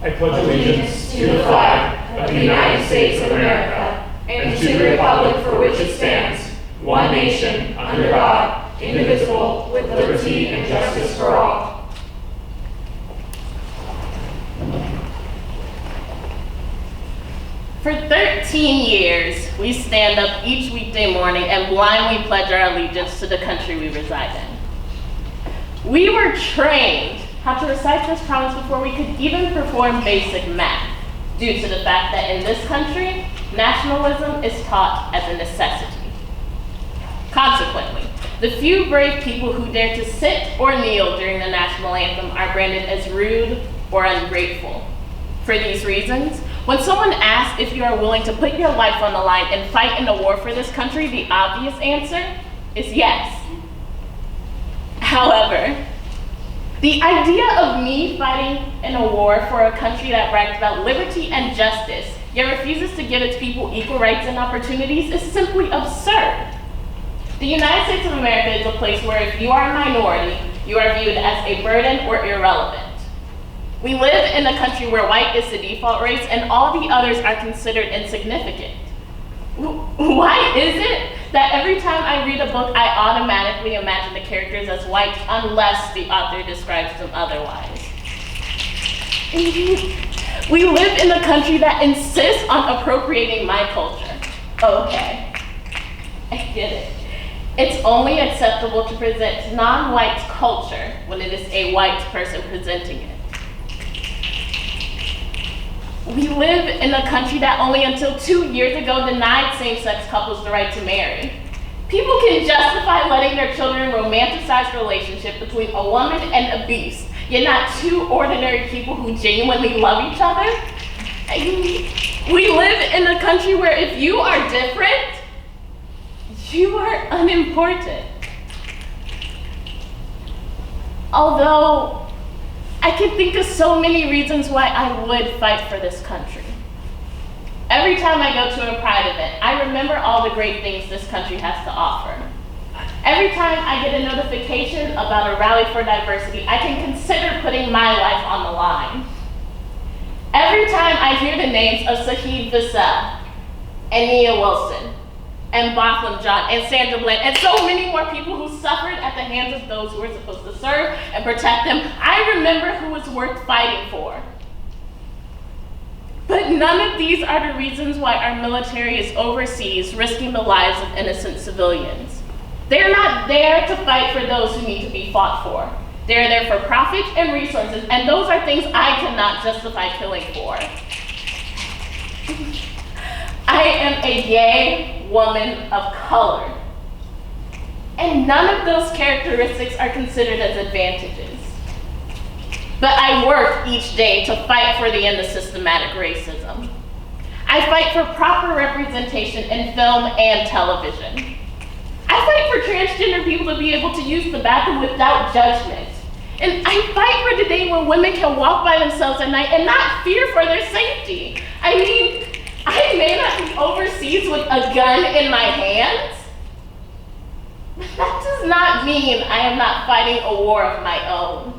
I pledge allegiance to the flag of the United States of America and to the republic for which it stands, one nation, under God, indivisible, with liberty and justice for all. For 13 years, we stand up each weekday morning and blindly pledge our allegiance to the country we reside in. We were trained how to recite this promise before we could even perform basic math, due to the fact that in this country, nationalism is taught as a necessity. Consequently, the few brave people who dare to sit or kneel during the national anthem are branded as rude or ungrateful. For these reasons, when someone asks if you are willing to put your life on the line and fight in a war for this country, the obvious answer is yes. However, the idea of me fighting in a war for a country that brags about liberty and justice, yet refuses to give its people equal rights and opportunities, is simply absurd. The United States of America is a place where if you are a minority, you are viewed as a burden or irrelevant. We live in a country where white is the default race and all the others are considered insignificant. Why is it that every time I read a book, I automatically imagine the characters as white unless the author describes them otherwise? We live in a country that insists on appropriating my culture. Okay, I get it. It's only acceptable to present non-white culture when it is a white person presenting it. We live in a country that only until 2 years ago denied same-sex couples the right to marry. People can justify letting their children romanticize a relationship between a woman and a beast, yet not two ordinary people who genuinely love each other. We live in a country where if you are different, you are unimportant. Although, I can think of so many reasons why I would fight for this country. Every time I go to a Pride event, I remember all the great things this country has to offer. Every time I get a notification about a rally for diversity, I can consider putting my life on the line. Every time I hear the names of Sahid Vassell and Nia Wilson and Botham John and Sandra Bland and so many more people who suffered at the hands of those who were supposed to serve and protect them, I remember who was worth fighting for. But none of these are the reasons why our military is overseas risking the lives of innocent civilians. They're not there to fight for those who need to be fought for. They're there for profit and resources, and those are things I cannot justify killing for. I am a gay woman of color, and none of those characteristics are considered as advantages. But I work each day to fight for the end of systematic racism. I fight for proper representation in film and television. I fight for transgender people to be able to use the bathroom without judgment. And I fight for the day when women can walk by themselves at night and not fear for their safety. I mean, I may not be overseas with a gun in my hands, but that does not mean I am not fighting a war of my own.